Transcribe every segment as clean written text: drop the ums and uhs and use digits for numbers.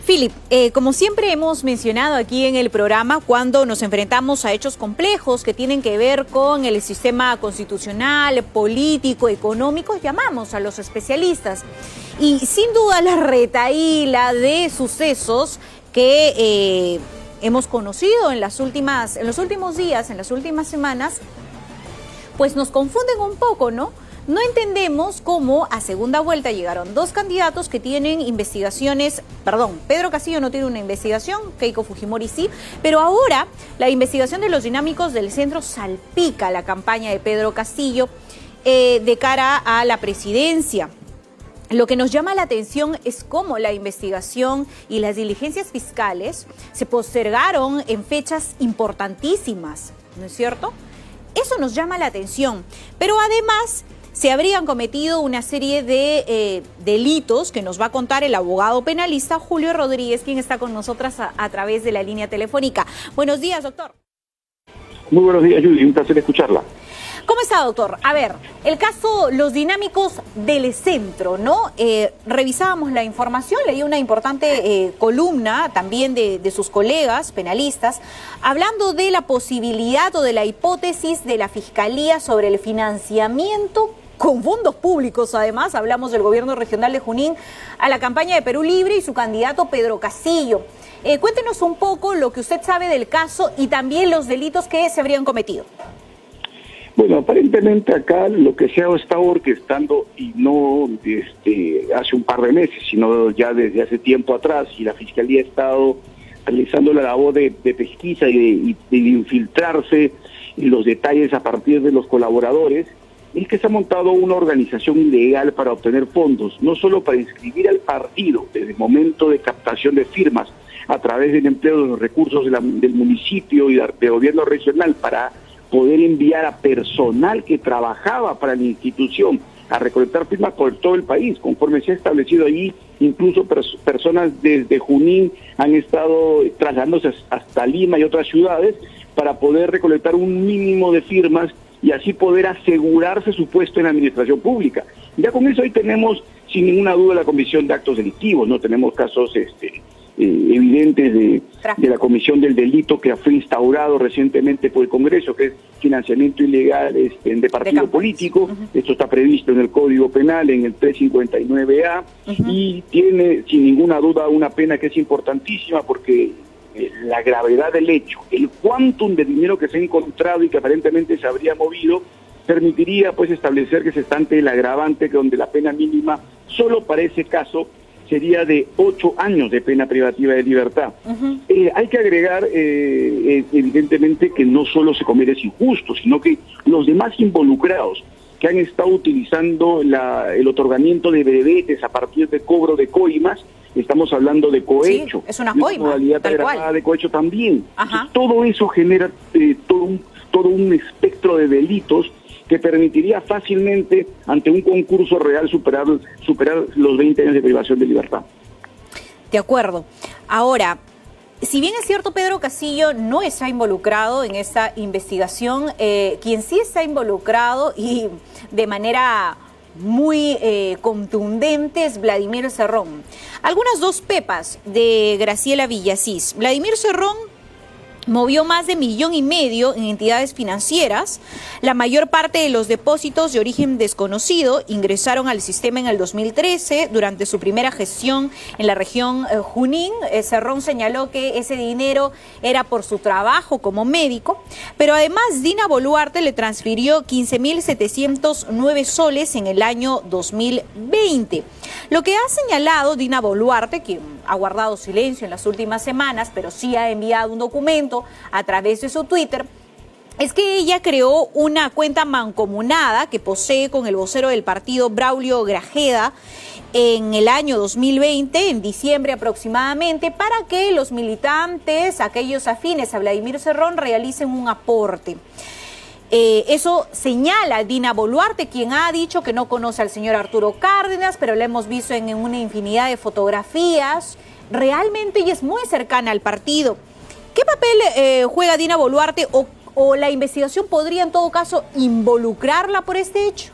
Philip, como siempre hemos mencionado aquí en el programa, cuando nos enfrentamos a hechos complejos que tienen que ver con el sistema constitucional, político, económico, llamamos a los especialistas. Y sin duda la retahíla de sucesos que hemos conocido en los últimos días, en las últimas semanas, pues nos confunden un poco, ¿no? No entendemos cómo a segunda vuelta llegaron dos candidatos que tienen investigaciones, Pedro Castillo no tiene una investigación, Keiko Fujimori sí, pero ahora la investigación de los dinámicos del centro salpica la campaña de Pedro Castillo de cara a la presidencia. Lo que nos llama la atención es cómo la investigación y las diligencias fiscales se postergaron en fechas importantísimas, ¿no es cierto? Eso nos llama la atención, pero además se habrían cometido una serie de delitos que nos va a contar el abogado penalista Julio Rodríguez, quien está con nosotras a través de la línea telefónica. Buenos días, doctor. Muy buenos días, Judy, un placer escucharla. ¿Cómo está, doctor? A ver, el caso Los Dinámicos del Centro, ¿no? Revisábamos la información, leí una importante columna también de sus colegas penalistas, hablando de la posibilidad o de la hipótesis de la Fiscalía sobre el financiamiento con fondos públicos. Además, hablamos del gobierno regional de Junín a la campaña de Perú Libre y su candidato Pedro Castillo. Cuéntenos un poco lo que usted sabe del caso y también los delitos que se habrían cometido. Bueno, aparentemente acá lo que se ha estado orquestando, y no hace un par de meses, sino ya desde hace tiempo atrás, y la Fiscalía ha estado realizando la labor de pesquisa y de infiltrarse en los detalles a partir de los colaboradores, es que se ha montado una organización ilegal para obtener fondos, no solo para inscribir al partido desde el momento de captación de firmas a través del empleo de los recursos del municipio y de gobierno regional para poder enviar a personal que trabajaba para la institución a recolectar firmas por todo el país, conforme se ha establecido allí. Incluso personas desde Junín han estado trasladándose hasta Lima y otras ciudades para poder recolectar un mínimo de firmas y así poder asegurarse su puesto en la administración pública. Ya con eso hoy tenemos sin ninguna duda la comisión de actos delictivos, no tenemos casos evidentes de la comisión del delito que fue instaurado recientemente por el Congreso, que es financiamiento ilegal de partido político. Esto está previsto en el Código Penal, en el 359A, y tiene sin ninguna duda una pena que es importantísima porque la gravedad del hecho, el quantum de dinero que se ha encontrado y que aparentemente se habría movido, permitiría pues establecer que se está ante el agravante, donde la pena mínima solo para ese caso sería de 8 años de pena privativa de libertad. Hay que agregar, evidentemente, que no solo se comete injusto, sino que los demás involucrados que han estado utilizando el otorgamiento de brevetes a partir de cobro de coimas, estamos hablando de cohecho. Sí, es una coima, modalidad tal cual. De cohecho también. Todo eso genera todo un espectro de delitos que permitiría fácilmente, ante un concurso real, superar los 20 años de privación de libertad. De acuerdo. Ahora, si bien es cierto, Pedro Castillo no está involucrado en esta investigación, quien sí está involucrado y de manera muy contundente es Vladimir Cerrón. Algunas dos pepas de Graciela Villasís. Vladimir Cerrón movió más de 1,5 millones en entidades financieras. La mayor parte de los depósitos de origen desconocido ingresaron al sistema en el 2013 durante su primera gestión en la región Junín. Cerrón señaló que ese dinero era por su trabajo como médico, pero además Dina Boluarte le transfirió 15.709 soles en el año 2020. Lo que ha señalado Dina Boluarte, quien ha guardado silencio en las últimas semanas, pero sí ha enviado un documento a través de su Twitter, es que ella creó una cuenta mancomunada que posee con el vocero del partido, Braulio Grajeda, en el año 2020, en diciembre aproximadamente, para que los militantes, aquellos afines a Vladimir Cerrón, realicen un aporte. Eso señala Dina Boluarte, quien ha dicho que no conoce al señor Arturo Cárdenas, pero la hemos visto en una infinidad de fotografías. Realmente ella es muy cercana al partido. ¿Qué papel juega Dina Boluarte o la investigación podría en todo caso involucrarla por este hecho?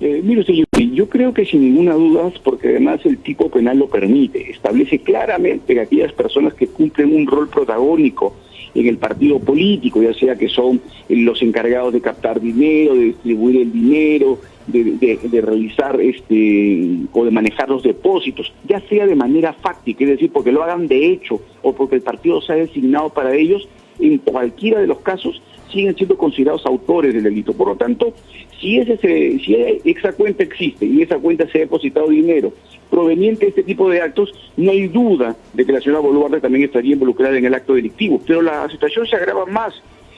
Mire usted, Yo creo que sin ninguna duda, porque además el tipo penal lo permite, establece claramente que aquellas personas que cumplen un rol protagónico en el partido político, ya sea que son los encargados de captar dinero, de distribuir el dinero, de realizar o de manejar los depósitos, ya sea de manera fáctica, es decir, porque lo hagan de hecho o porque el partido se ha designado para ellos, en cualquiera de los casos siguen siendo considerados autores del delito. Por lo tanto, si esa cuenta existe y esa cuenta se ha depositado dinero proveniente de este tipo de actos, no hay duda de que la señora Boluarte también estaría involucrada en el acto delictivo. Pero la situación se agrava más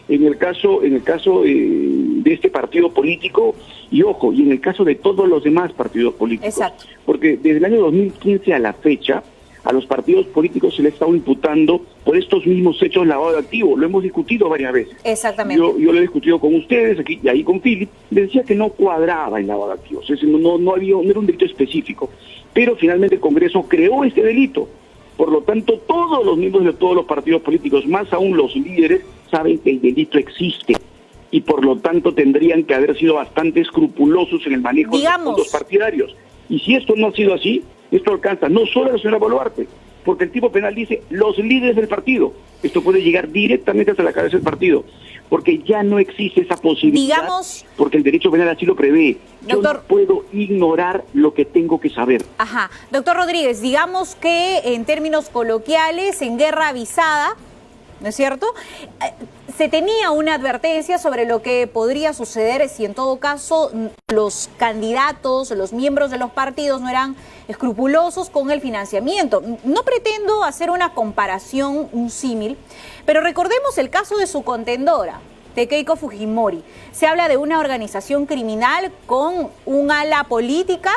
en el caso de este partido político y, ojo, y en el caso de todos los demás partidos políticos. Exacto. Porque desde el año 2015 a la fecha, a los partidos políticos se les ha estado imputando por estos mismos hechos lavado de activos. Lo hemos discutido varias veces. Exactamente. Yo lo he discutido con ustedes aquí y ahí con Philip. Les decía que no cuadraba el lavado de activos. Es decir, no era un delito específico. Pero finalmente el Congreso creó este delito. Por lo tanto, todos los miembros de todos los partidos políticos, más aún los líderes, saben que el delito existe. Y por lo tanto tendrían que haber sido bastante escrupulosos en el manejo de los fondos partidarios. Y si esto no ha sido así, esto alcanza no solo a la señora Boluarte, porque el tipo penal dice los líderes del partido. Esto puede llegar directamente hasta la cabeza del partido, porque ya no existe esa posibilidad, porque el derecho penal así lo prevé. Doctor, yo no puedo ignorar lo que tengo que saber. Ajá. Doctor Rodríguez, digamos que en términos coloquiales, en guerra avisada, ¿no es cierto?, se tenía una advertencia sobre lo que podría suceder si en todo caso los candidatos, los miembros de los partidos no eran escrupulosos con el financiamiento. No pretendo hacer una comparación, un símil, pero recordemos el caso de su contendora, de Keiko Fujimori. Se habla de una organización criminal con un ala política,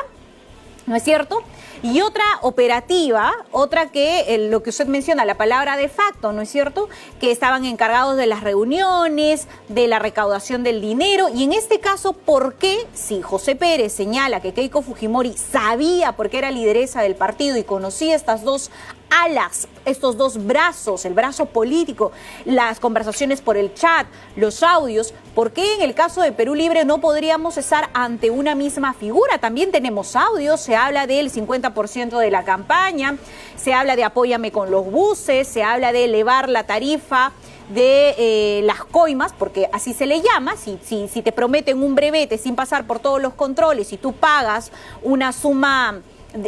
¿no es cierto?, y otra operativa, otra que lo que usted menciona, la palabra de facto, ¿no es cierto?, que estaban encargados de las reuniones, de la recaudación del dinero. Y en este caso, ¿por qué, si José Pérez señala que Keiko Fujimori sabía, porque era lideresa del partido y conocía estas dos alas, estos dos brazos, el brazo político, las conversaciones por el chat, los audios, ¿por qué en el caso de Perú Libre no podríamos estar ante una misma figura? También tenemos audios, se habla del 50% de la campaña, se habla de apóyame con los buses, se habla de elevar la tarifa de las coimas, porque así se le llama, si te prometen un brevete sin pasar por todos los controles y tú pagas una suma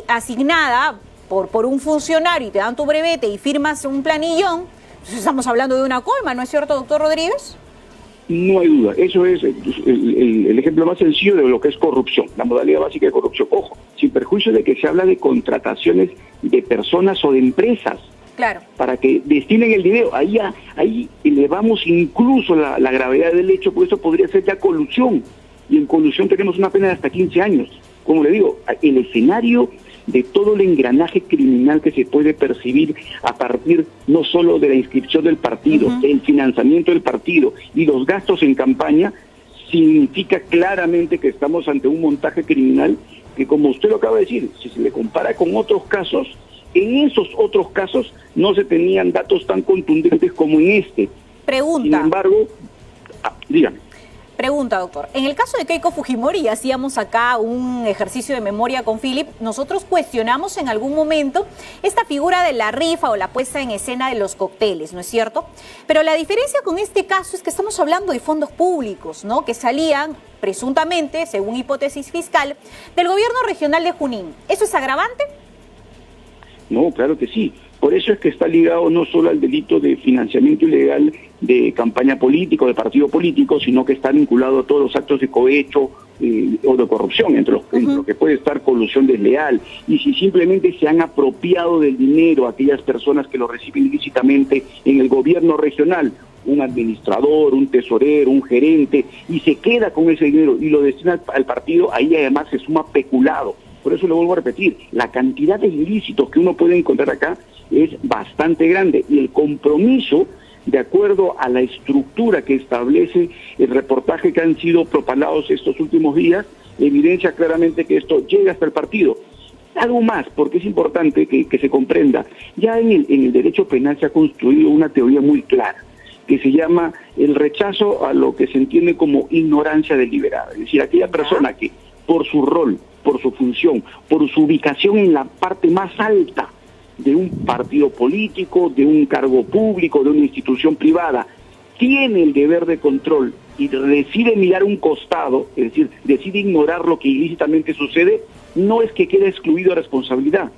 asignada por un funcionario y te dan tu brevete y firmas un planillón, entonces estamos hablando de una coima, ¿no es cierto, doctor Rodríguez? No hay duda, eso es el ejemplo más sencillo de lo que es corrupción, la modalidad básica de corrupción. Ojo, sin perjuicio de que se habla de contrataciones de personas o de empresas, claro, para que destinen el dinero. Ahí elevamos incluso la gravedad del hecho, porque eso podría ser ya colusión, y en colusión tenemos una pena de hasta 15 años. Como le digo, el escenario de todo el engranaje criminal que se puede percibir a partir no solo de la inscripción del partido, el financiamiento del partido y los gastos en campaña, significa claramente que estamos ante un montaje criminal que, como usted lo acaba de decir, si se le compara con otros casos, en esos otros casos no se tenían datos tan contundentes como en este. Pregunta. Sin embargo, dígame. Pregunta, doctor. En el caso de Keiko Fujimori, hacíamos acá un ejercicio de memoria con Philip, nosotros cuestionamos en algún momento esta figura de la rifa o la puesta en escena de los cócteles, ¿no es cierto? Pero la diferencia con este caso es que estamos hablando de fondos públicos, ¿no?, que salían presuntamente, según hipótesis fiscal, del gobierno regional de Junín. ¿Eso es agravante? No, claro que sí. Por eso es que está ligado no solo al delito de financiamiento ilegal de campaña política o de partido político, sino que está vinculado a todos los actos de cohecho o de corrupción, entre lo que puede estar colusión desleal. Y si simplemente se han apropiado del dinero aquellas personas que lo reciben ilícitamente en el gobierno regional, un administrador, un tesorero, un gerente, y se queda con ese dinero y lo destina al partido, ahí además se suma peculado. Por eso le vuelvo a repetir, la cantidad de ilícitos que uno puede encontrar acá es bastante grande, y el compromiso, de acuerdo a la estructura que establece el reportaje que han sido propalados estos últimos días, evidencia claramente que esto llega hasta el partido. Algo más, porque es importante que se comprenda, ya en el derecho penal se ha construido una teoría muy clara, que se llama el rechazo a lo que se entiende como ignorancia deliberada, es decir, aquella persona que por su rol por su función, por su ubicación en la parte más alta de un partido político, de un cargo público, de una institución privada, tiene el deber de control y decide mirar un costado, es decir, decide ignorar lo que ilícitamente sucede, no es que quede excluido de responsabilidad,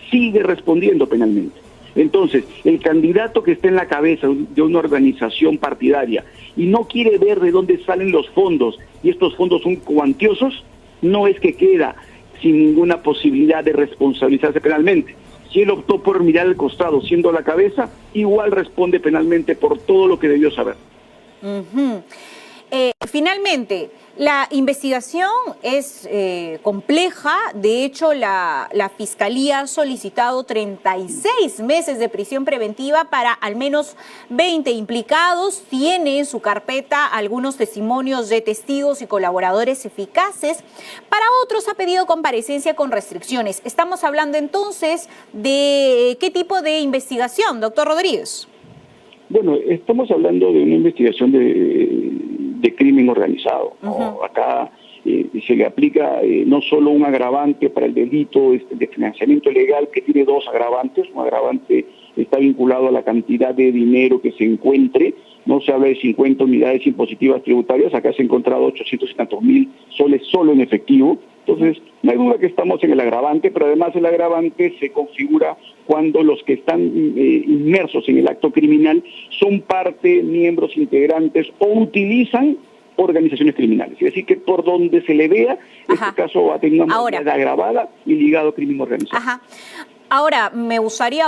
sigue respondiendo penalmente. Entonces, el candidato que está en la cabeza de una organización partidaria y no quiere ver de dónde salen los fondos, y estos fondos son cuantiosos, no es que queda sin ninguna posibilidad de responsabilizarse penalmente. Si él optó por mirar al costado siendo la cabeza, igual responde penalmente por todo lo que debió saber. Finalmente, la investigación es compleja. De hecho, la Fiscalía ha solicitado 36 meses de prisión preventiva para al menos 20 implicados. Tiene en su carpeta algunos testimonios de testigos y colaboradores eficaces. Para otros ha pedido comparecencia con restricciones. Estamos hablando entonces de ¿qué tipo de investigación, doctor Rodríguez? Bueno, estamos hablando de una investigación de crimen organizado, ¿no? Acá se le aplica no solo un agravante para el delito de financiamiento ilegal, que tiene dos agravantes. Un agravante está vinculado a la cantidad de dinero que se encuentre. No se habla de 50 unidades impositivas tributarias, acá se ha encontrado 800.000 soles solo en efectivo. Entonces, no hay duda que estamos en el agravante, pero además el agravante se configura cuando los que están inmersos en el acto criminal son parte, miembros, integrantes o utilizan organizaciones criminales. Es decir, que por donde se le vea, este caso va a tener una modalidad agravada y ligado a crimen organizado. Ahora, me gustaría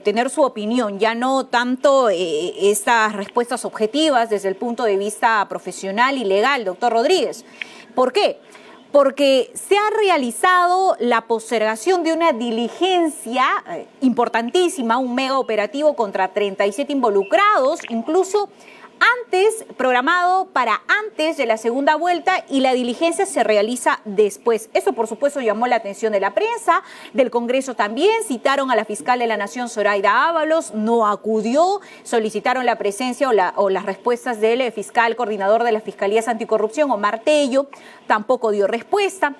tener su opinión, ya no tanto estas respuestas objetivas desde el punto de vista profesional y legal, doctor Rodríguez. ¿Por qué? Porque se ha realizado la postergación de una diligencia importantísima, un mega operativo contra 37 involucrados, incluso programado para antes de la segunda vuelta, y la diligencia se realiza después. Eso, por supuesto, llamó la atención de la prensa, del Congreso también. Citaron a la fiscal de la Nación, Zoraida Ábalos, no acudió. Solicitaron la presencia o las respuestas del fiscal coordinador de las Fiscalías Anticorrupción, Omar Tello, tampoco dio respuesta.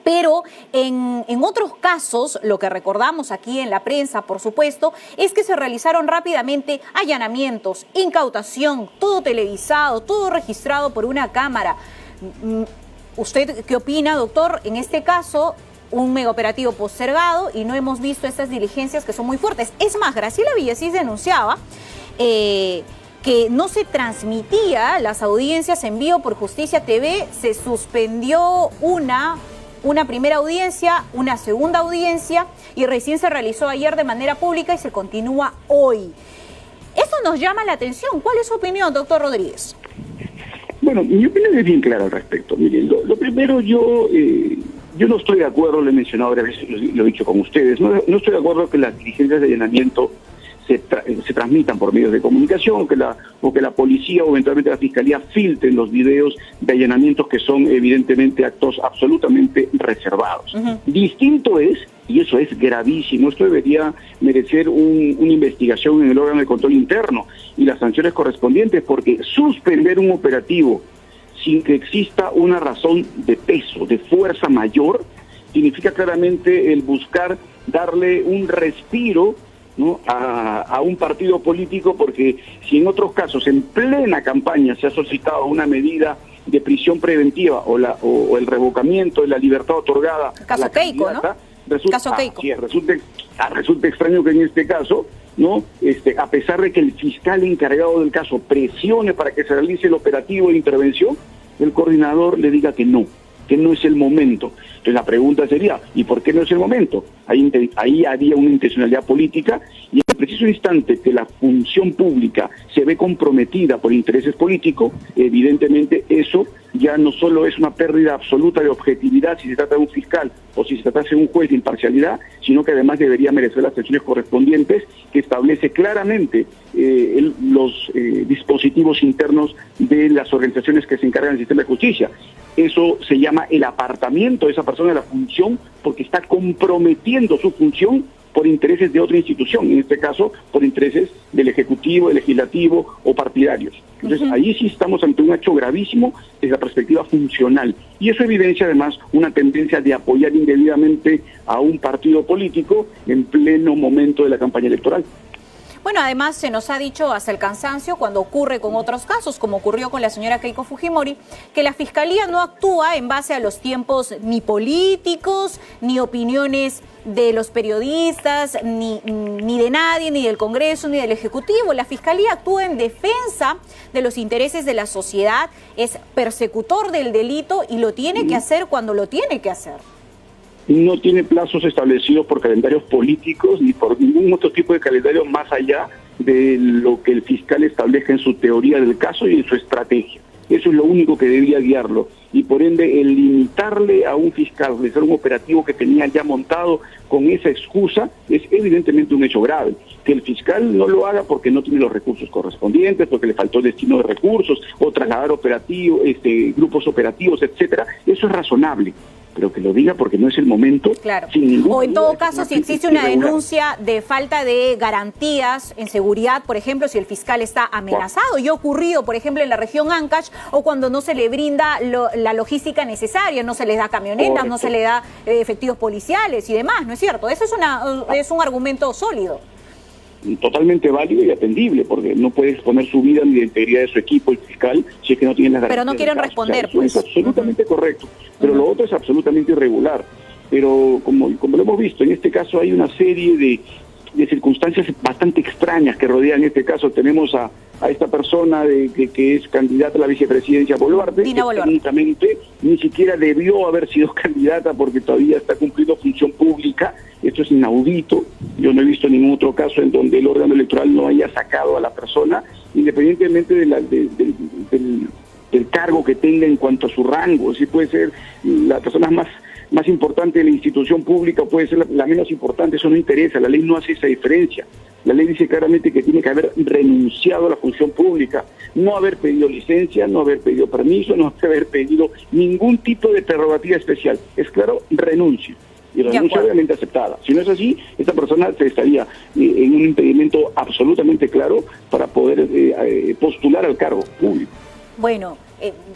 Pero en otros casos, lo que recordamos aquí en la prensa, por supuesto, es que se realizaron rápidamente allanamientos, incautación, todo televisado, todo registrado por una cámara. ¿Usted qué opina, doctor? En este caso, un megaoperativo postergado y no hemos visto estas diligencias que son muy fuertes. Es más, Graciela Villasís denunciaba que no se transmitía las audiencias en vivo por Justicia TV, se suspendió una primera audiencia, una segunda audiencia, y recién se realizó ayer de manera pública y se continúa hoy. Eso nos llama la atención. ¿Cuál es su opinión, doctor Rodríguez? Bueno, mi opinión es bien clara al respecto. Miren, lo primero, yo no estoy de acuerdo, lo he mencionado varias veces, lo he dicho con ustedes, no estoy de acuerdo que las diligencias de allanamiento se transmitan por medios de comunicación, o que la policía o eventualmente la fiscalía filtren los videos de allanamientos que son evidentemente actos absolutamente reservados. Distinto es, y eso es gravísimo, esto debería merecer una investigación en el órgano de control interno y las sanciones correspondientes, porque suspender un operativo sin que exista una razón de peso, de fuerza mayor, significa claramente el buscar darle un respiro, ¿no?, a un partido político, porque si en otros casos en plena campaña se ha solicitado una medida de prisión preventiva o el revocamiento de la libertad otorgada a la candidata, resulta extraño que en este caso, ¿no?, a pesar de que el fiscal encargado del caso presione para que se realice el operativo de intervención, el coordinador le diga que no es el momento. Entonces la pregunta sería, ¿y por qué no es el momento? Ahí había una intencionalidad política, y en el preciso instante que la función pública se ve comprometida por intereses políticos, evidentemente eso ya no solo es una pérdida absoluta de objetividad si se trata de un fiscal o si se tratase de un juez de imparcialidad, sino que además debería merecer las sanciones correspondientes, que establece claramente los dispositivos internos de las organizaciones que se encargan del sistema de justicia. Eso se llama el apartamiento de esa persona de la función, porque está comprometiendo su función por intereses de otra institución, en este caso por intereses del Ejecutivo, del Legislativo o partidarios. Entonces, ahí sí estamos ante un hecho gravísimo desde la perspectiva funcional. Y eso evidencia además una tendencia de apoyar indebidamente a un partido político en pleno momento de la campaña electoral. Bueno, además se nos ha dicho hasta el cansancio, cuando ocurre con otros casos, como ocurrió con la señora Keiko Fujimori, que la Fiscalía no actúa en base a los tiempos ni políticos, ni opiniones de los periodistas, ni de nadie, ni del Congreso, ni del Ejecutivo. La Fiscalía actúa en defensa de los intereses de la sociedad, es persecutor del delito y lo tiene que hacer cuando lo tiene que hacer. No tiene plazos establecidos por calendarios políticos ni por ningún otro tipo de calendario más allá de lo que el fiscal establezca en su teoría del caso y en su estrategia. Eso es lo único que debía guiarlo. Y por ende, el limitarle a un fiscal realizar un operativo que tenía ya montado con esa excusa es evidentemente un hecho grave. Que el fiscal no lo haga porque no tiene los recursos correspondientes, porque le faltó destino de recursos, o trasladar operativos, grupos operativos, etcétera, eso es razonable. Pero que lo diga porque no es el momento. Claro. O en todo caso, si existe una denuncia de falta de garantías en seguridad, por ejemplo, si el fiscal está amenazado, y ha ocurrido, por ejemplo, en la región Ancash, o cuando no se le brinda la logística necesaria, no se les da camionetas, correcto, no se le da efectivos policiales y demás, ¿no es cierto? Eso es un argumento sólido. Totalmente válido y atendible, porque no puede exponer su vida ni la integridad de su equipo, el fiscal, si es que no tiene las garantías. Pero no quieren responder, o sea, eso es absolutamente correcto, pero lo otro es absolutamente irregular. Pero como lo hemos visto, en este caso hay una serie de circunstancias bastante extrañas que rodean este caso. Tenemos a esta persona que es candidata a la vicepresidencia, Boluarte, que técnicamente ni siquiera debió haber sido candidata porque todavía está cumpliendo función pública. Esto es inaudito. Yo no he visto ningún otro caso en donde el órgano electoral no haya sacado a la persona, independientemente del cargo que tenga en cuanto a su rango. Si puede ser la persona más importante de la institución pública, puede ser la menos importante, eso no interesa. La ley no hace esa diferencia. La ley dice claramente que tiene que haber renunciado a la función pública, no haber pedido licencia, no haber pedido permiso, no haber pedido ningún tipo de prerrogativa especial. Es claro, renuncia. Y renuncia obviamente aceptada. Si no es así, esta persona estaría en un impedimento absolutamente claro para poder postular al cargo público. Bueno,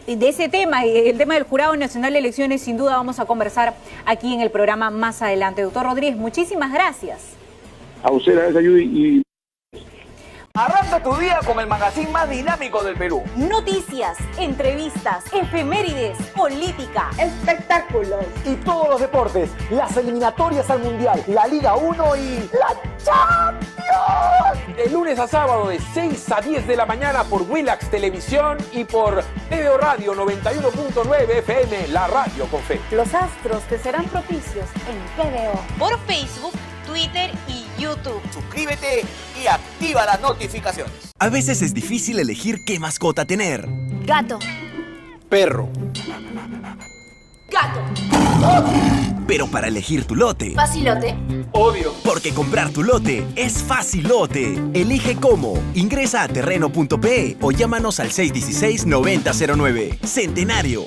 de ese tema, el tema del Jurado Nacional de Elecciones, sin duda vamos a conversar aquí en el programa más adelante. Doctor Rodríguez, muchísimas gracias. A usted, gracias, Judy. Arranca tu día con el magazine más dinámico del Perú. Noticias, entrevistas, efemérides, política, espectáculos y todos los deportes, las eliminatorias al Mundial, la Liga 1 y la Champions. De lunes a sábado de 6 a 10 de la mañana por Willax Televisión y por TVO Radio 91.9 FM, la radio con fe. Los astros te serán propicios en TVO. Por Facebook, Twitter y YouTube. Suscríbete y activa las notificaciones. A veces es difícil elegir qué mascota tener. Gato. Perro. Gato. Pero para elegir tu lote... Facilote. Obvio. Porque comprar tu lote es facilote. Elige cómo. Ingresa a terreno.pe o llámanos al 616-9009. Centenario.